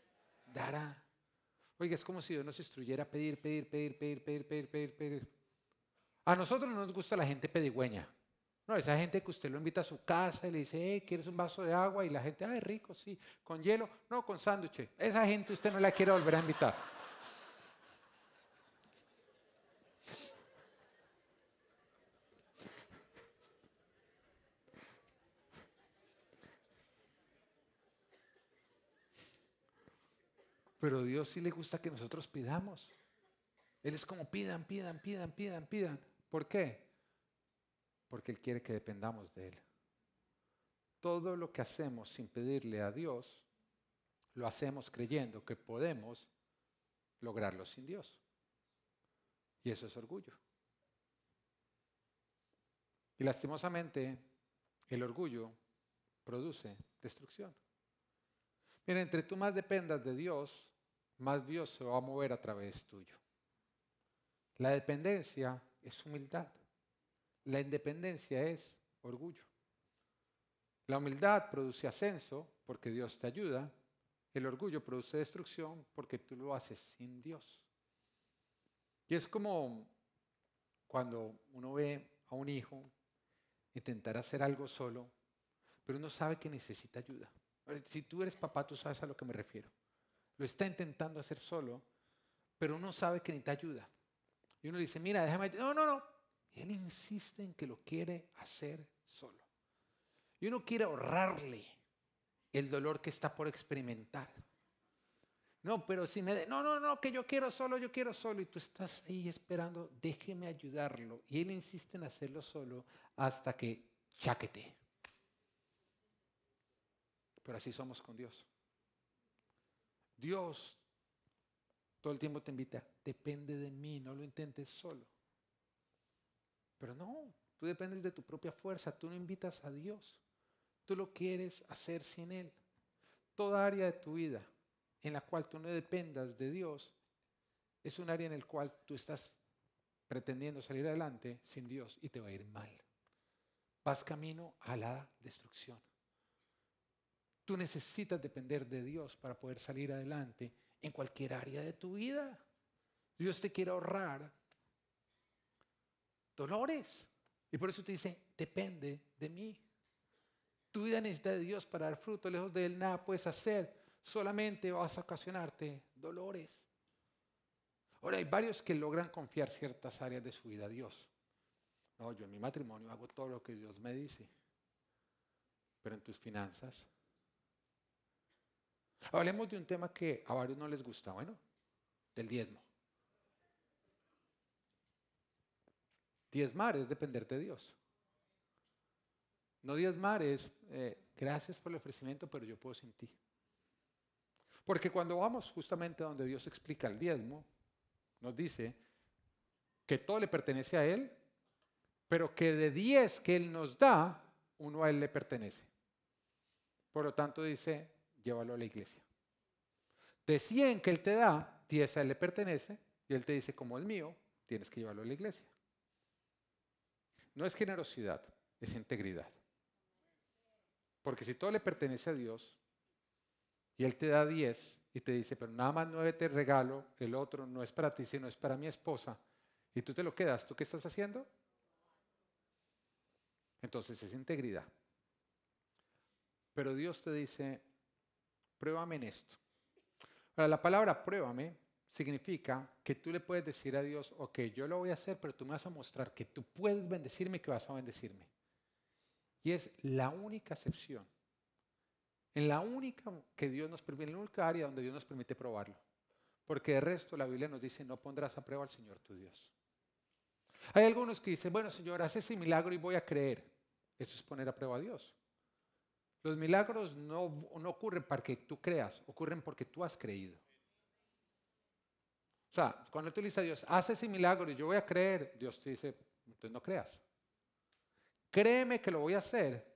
dará. Oiga, es como si Dios nos instruyera a pedir, pedir, pedir, pedir, pedir, pedir, pedir, pedir. A nosotros no nos gusta la gente pedigüeña. No, esa gente que usted lo invita a su casa y le dice, ¿quieres un vaso de agua? Y la gente, ay, rico, sí. ¿Con hielo? No, con sándwich. Esa gente usted no la quiere volver a invitar. Pero a Dios sí le gusta que nosotros pidamos. Él es como pidan, pidan, pidan, pidan, pidan. ¿Por qué? Porque Él quiere que dependamos de Él. Todo lo que hacemos sin pedirle a Dios, lo hacemos creyendo que podemos lograrlo sin Dios. Y eso es orgullo. Y lastimosamente, el orgullo produce destrucción. Mira, entre tú más dependas de Dios, más Dios se va a mover a través tuyo. La dependencia es humildad. La independencia es orgullo. La humildad produce ascenso porque Dios te ayuda. El orgullo produce destrucción porque tú lo haces sin Dios. Y es como cuando uno ve a un hijo intentar hacer algo solo, pero uno sabe que necesita ayuda. Si tú eres papá, tú sabes a lo que me refiero. Lo está intentando hacer solo, pero uno sabe que necesita ayuda. Y uno dice, mira, déjame ayudar. No, no, no. Y él insiste en que lo quiere hacer solo. Y uno quiere ahorrarle el dolor que está por experimentar. No, pero si me... No, no, no, que yo quiero solo, yo quiero solo. Y tú estás ahí esperando, déjeme ayudarlo. Y él insiste en hacerlo solo hasta que cháquete. Pero así somos con Dios. Dios todo el tiempo te invita, depende de mí, no lo intentes solo. Pero no, tú dependes de tu propia fuerza, tú no invitas a Dios. Tú lo quieres hacer sin Él. Toda área de tu vida en la cual tú no dependas de Dios es un área en la cual tú estás pretendiendo salir adelante sin Dios y te va a ir mal. Vas camino a la destrucción. Tú necesitas depender de Dios para poder salir adelante en cualquier área de tu vida. Dios te quiere ahorrar dolores. Y por eso te dice, depende de mí. Tu vida necesita de Dios para dar fruto. Lejos de Él nada puedes hacer. Solamente vas a ocasionarte dolores. Ahora hay varios que logran confiar ciertas áreas de su vida a Dios. No, yo en mi matrimonio hago todo lo que Dios me dice, pero en tus finanzas. Hablemos de un tema que a varios no les gusta, bueno, del diezmo. Diezmar es depender de Dios. No diezmar es, gracias por el ofrecimiento, pero yo puedo sin ti. Porque cuando vamos justamente donde Dios explica el diezmo, nos dice que todo le pertenece a Él, pero que de 10 que Él nos da, uno a Él le pertenece. Por lo tanto dice, llévalo a la iglesia. De 100 que Él te da, 10 a Él le pertenece, y Él te dice, como es mío, tienes que llevarlo a la iglesia. No es generosidad, es integridad. Porque si todo le pertenece a Dios, y Él te da 10 y te dice, pero nada más 9 te regalo, el otro no es para ti, sino es para mi esposa, y tú te lo quedas, ¿tú qué estás haciendo? Entonces es integridad. Pero Dios te dice, pruébame en esto. Ahora, la palabra pruébame significa que tú le puedes decir a Dios, ok, yo lo voy a hacer, pero tú me vas a mostrar que tú puedes bendecirme y que vas a bendecirme. Y es la única excepción. En la única que Dios nos permite, en la única área donde Dios nos permite probarlo. Porque de resto la Biblia nos dice, no pondrás a prueba al Señor tu Dios. Hay algunos que dicen, bueno Señor, haz ese milagro y voy a creer. Eso es poner a prueba a Dios. Los milagros no ocurren para que tú creas, ocurren porque tú has creído. O sea, cuando tú le dices a Dios, haz ese milagro y yo voy a creer, Dios te dice, entonces no creas. Créeme que lo voy a hacer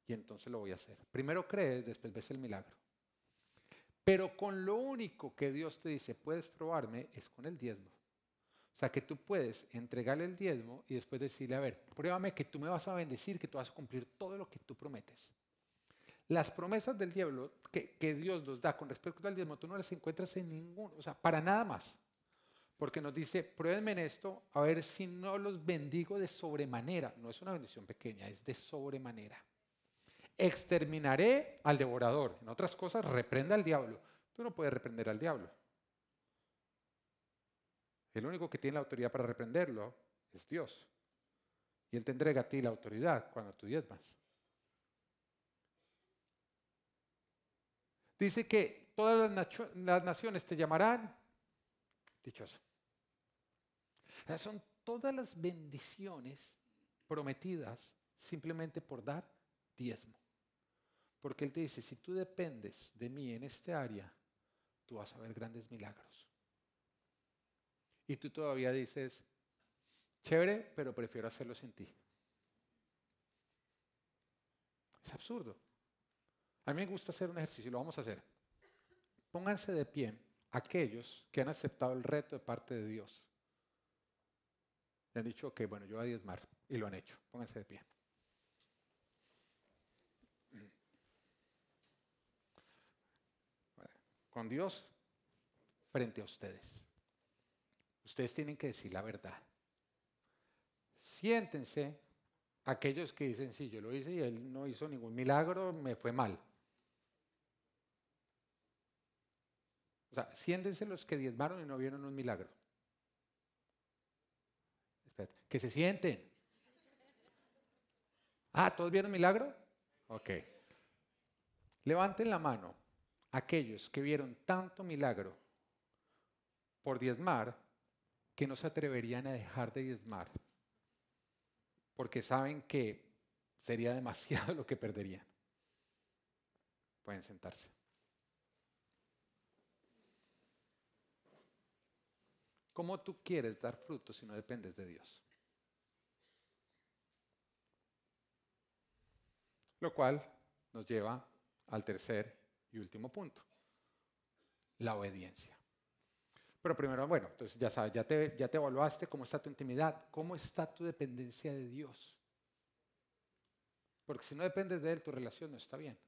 y entonces lo voy a hacer. Primero crees, después ves el milagro. Pero con lo único que Dios te dice, puedes probarme, es con el diezmo. O sea, que tú puedes entregarle el diezmo y después decirle, a ver, pruébame que tú me vas a bendecir, que tú vas a cumplir todo lo que tú prometes. Las promesas del diablo que Dios nos da con respecto al diezmo, tú no las encuentras en ningún, o sea, para nada más. Porque nos dice, pruébenme en esto, a ver si no los bendigo de sobremanera. No es una bendición pequeña, es de sobremanera. Exterminaré al devorador. En otras cosas, reprenda al diablo. Tú no puedes reprender al diablo. El único que tiene la autoridad para reprenderlo es Dios. Y Él te entrega a ti la autoridad cuando tú diezmas. Dice que todas las naciones te llamarán dichoso. O sea, son todas las bendiciones prometidas simplemente por dar diezmo. Porque Él te dice, si tú dependes de mí en este área, tú vas a ver grandes milagros. Y tú todavía dices, chévere, pero prefiero hacerlo sin ti. Es absurdo. A mí me gusta hacer un ejercicio y lo vamos a hacer. Pónganse de pie aquellos que han aceptado el reto de parte de Dios. Y han dicho, ok, bueno, yo voy a diezmar. Y lo han hecho. Pónganse de pie. Con Dios frente a ustedes. Ustedes tienen que decir la verdad. Siéntense aquellos que dicen, sí, yo lo hice y Él no hizo ningún milagro, me fue mal. O sea, siéntense los que diezmaron y no vieron un milagro. Espérate, que se sienten. Ah, ¿todos vieron milagro? Ok. Levanten la mano aquellos que vieron tanto milagro por diezmar que no se atreverían a dejar de diezmar porque saben que sería demasiado lo que perderían. Pueden sentarse. ¿Cómo tú quieres dar frutos si no dependes de Dios? Lo cual nos lleva al tercer y último punto, la obediencia. Pero primero, bueno, entonces ya sabes, ya te evaluaste cómo está tu intimidad, cómo está tu dependencia de Dios. Porque si no dependes de Él, tu relación no está bien.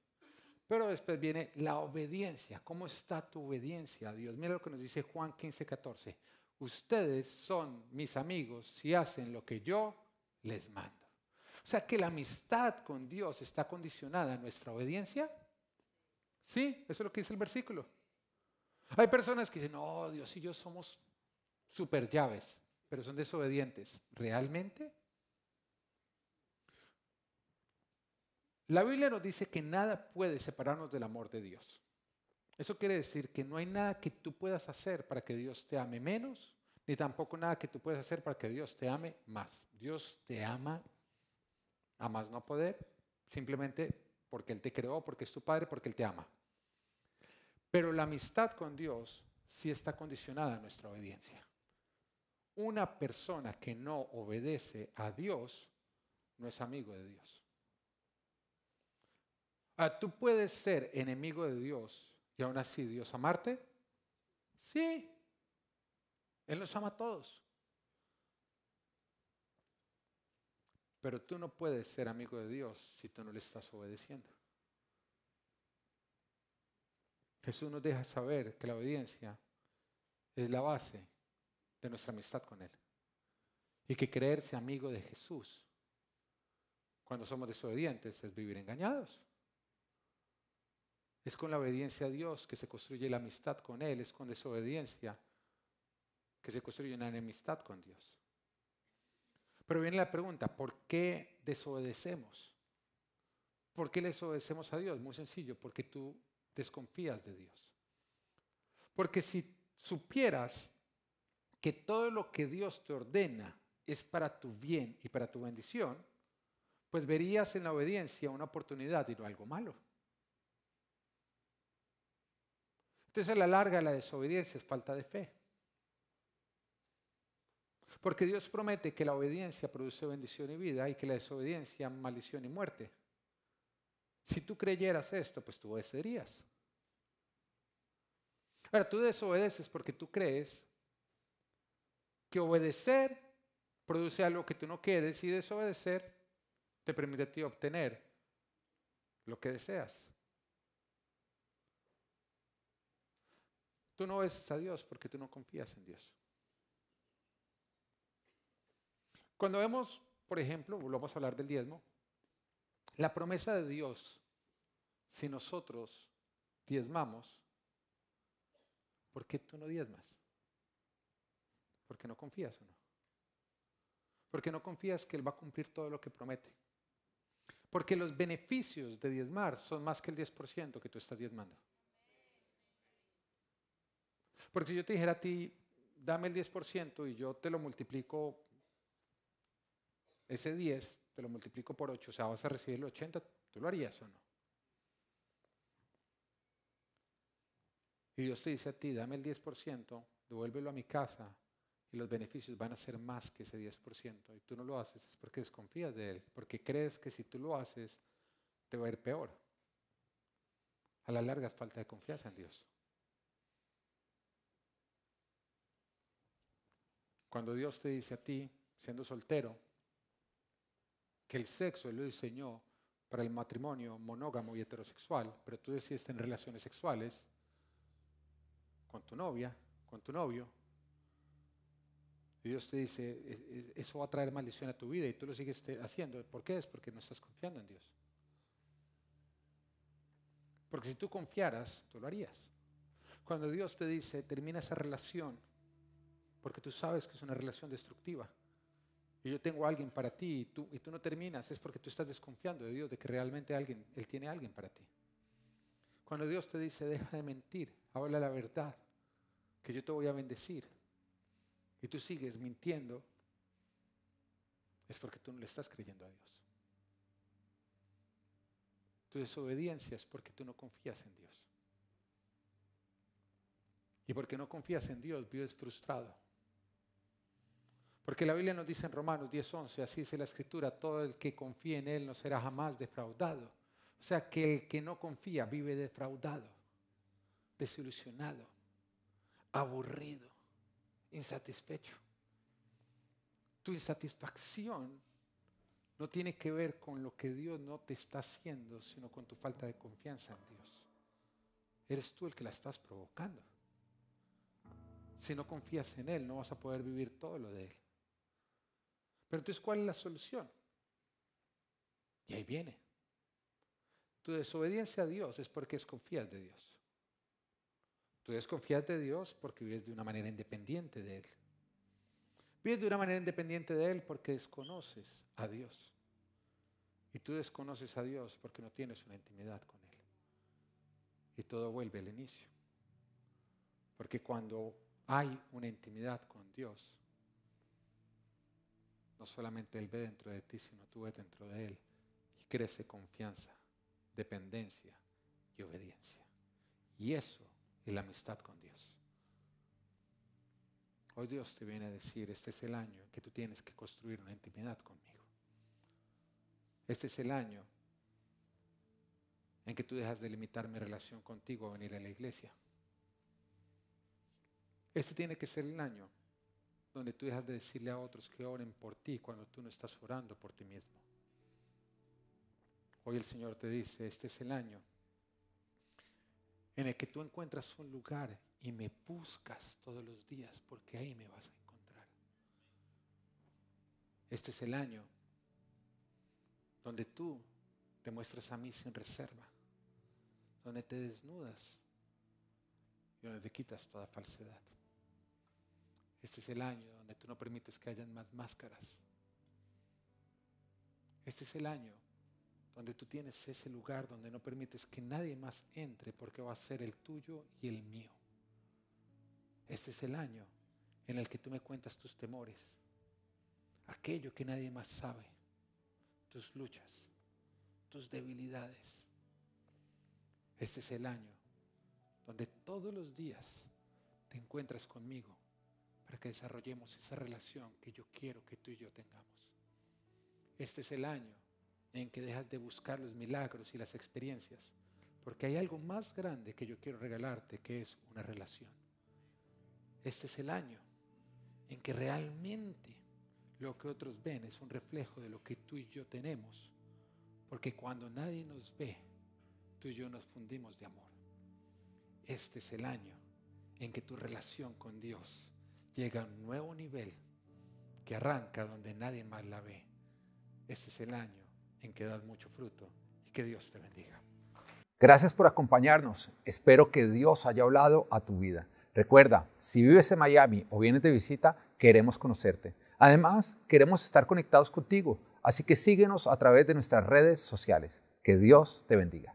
Pero después viene la obediencia. ¿Cómo está tu obediencia a Dios? Mira lo que nos dice Juan 15:14. Ustedes son mis amigos si hacen lo que yo les mando. O sea que la amistad con Dios está condicionada a nuestra obediencia. Sí, eso es lo que dice el versículo. Hay personas que dicen, no, Dios y yo somos super llaves. pero son desobedientes. ¿Realmente? La Biblia nos dice que nada puede separarnos del amor de Dios. Eso quiere decir que no hay nada que tú puedas hacer para que Dios te ame menos, ni tampoco nada que tú puedas hacer para que Dios te ame más. Dios te ama a más no poder, simplemente porque Él te creó, porque es tu Padre, porque Él te ama. Pero la amistad con Dios sí está condicionada a nuestra obediencia. Una persona que no obedece a Dios no es amigo de Dios. Tú puedes ser enemigo de Dios y aún así Dios amarte. Sí, Él nos ama a todos. Pero tú no puedes ser amigo de Dios si tú no le estás obedeciendo. Jesús nos deja saber que la obediencia es la base de nuestra amistad con Él. Y que creerse amigo de Jesús cuando somos desobedientes es vivir engañados. Es con la obediencia a Dios que se construye la amistad con Él. Es con desobediencia que se construye una enemistad con Dios. Pero viene la pregunta, ¿por qué desobedecemos? ¿Por qué le desobedecemos a Dios? Muy sencillo, porque tú desconfías de Dios. Porque si supieras que todo lo que Dios te ordena es para tu bien y para tu bendición, pues verías en la obediencia una oportunidad y no algo malo. Entonces a la larga la desobediencia es falta de fe. Porque Dios promete que la obediencia produce bendición y vida y que la desobediencia maldición y muerte. Si tú creyeras esto, pues tú obedecerías. Ahora, tú desobedeces porque tú crees que obedecer produce algo que tú no quieres y desobedecer te permite a ti obtener lo que deseas. Tú no obedeces a Dios porque tú no confías en Dios. Cuando vemos, por ejemplo, volvamos a hablar del diezmo, la promesa de Dios, si nosotros diezmamos, ¿por qué tú no diezmas? ¿Porque no confías o no? Porque no confías que Él va a cumplir todo lo que promete. Porque los beneficios de diezmar son más que el 10% que tú estás diezmando. Porque si yo te dijera a ti, dame el 10% y yo te lo multiplico, ese 10, te lo multiplico por 8, o sea, vas a recibir el 80, ¿tú lo harías o no? Y Dios te dice a ti, dame el 10%, devuélvelo a mi casa y los beneficios van a ser más que ese 10%. Y tú no lo haces, es porque desconfías de Él, porque crees que si tú lo haces, te va a ir peor. A la larga es falta de confianza en Dios. Cuando Dios te dice a ti, siendo soltero, que el sexo Él lo diseñó para el matrimonio monógamo y heterosexual, pero tú decides tener relaciones sexuales con tu novia, con tu novio, y Dios te dice, eso va a traer maldición a tu vida y tú lo sigues haciendo. ¿Por qué? Es porque no estás confiando en Dios. Porque si tú confiaras, tú lo harías. Cuando Dios te dice, termina esa relación, porque tú sabes que es una relación destructiva, y yo tengo a alguien para ti y tú no terminas, es porque tú estás desconfiando de Dios, de que realmente Él tiene a alguien para ti. Cuando Dios te dice, deja de mentir, habla la verdad, que yo te voy a bendecir, y tú sigues mintiendo, es porque tú no le estás creyendo a Dios. Tu desobediencia es porque tú no confías en Dios. Y porque no confías en Dios, vives frustrado. Porque la Biblia nos dice en Romanos 10:11, así dice la Escritura, todo el que confíe en Él no será jamás defraudado. O sea que el que no confía vive defraudado, desilusionado, aburrido, insatisfecho. Tu insatisfacción no tiene que ver con lo que Dios no te está haciendo, sino con tu falta de confianza en Dios. Eres tú el que la estás provocando. Si no confías en Él, no vas a poder vivir todo lo de Él. Pero entonces, ¿cuál es la solución? Y ahí viene. Tu desobediencia a Dios es porque desconfías de Dios. Tú desconfías de Dios porque vives de una manera independiente de Él. Vives de una manera independiente de Él porque desconoces a Dios. Y tú desconoces a Dios porque no tienes una intimidad con Él. Y todo vuelve al inicio. Porque cuando hay una intimidad con Dios, no solamente Él ve dentro de ti, sino tú ves dentro de Él. Y crece confianza, dependencia y obediencia. Y eso es la amistad con Dios. Hoy Dios te viene a decir, este es el año en que tú tienes que construir una intimidad conmigo. Este es el año en que tú dejas de limitar mi relación contigo a venir a la iglesia. Este tiene que ser el año donde tú dejas de decirle a otros que oren por ti cuando tú no estás orando por ti mismo. Hoy el Señor te dice, este es el año en el que tú encuentras un lugar y me buscas todos los días porque ahí me vas a encontrar. Este es el año donde tú te muestras a mí sin reserva, donde te desnudas y donde te quitas toda falsedad. Este es el año donde tú no permites que hayan más máscaras. Este es el año donde tú tienes ese lugar donde no permites que nadie más entre porque va a ser el tuyo y el mío. Este es el año en el que tú me cuentas tus temores, aquello que nadie más sabe, tus luchas, tus debilidades. Este es el año donde todos los días te encuentras conmigo para que desarrollemos esa relación que yo quiero que tú y yo tengamos. Este es el año en que dejas de buscar los milagros y las experiencias, porque hay algo más grande que yo quiero regalarte, que es una relación. Este es el año en que realmente lo que otros ven es un reflejo de lo que tú y yo tenemos, porque cuando nadie nos ve, tú y yo nos fundimos de amor. Este es el año en que tu relación con Dios llega a un nuevo nivel que arranca donde nadie más la ve. Este es el año en que das mucho fruto y que Dios te bendiga. Gracias por acompañarnos. Espero que Dios haya hablado a tu vida. Recuerda, si vives en Miami o vienes de visita, queremos conocerte. Además, queremos estar conectados contigo, así que síguenos a través de nuestras redes sociales. Que Dios te bendiga.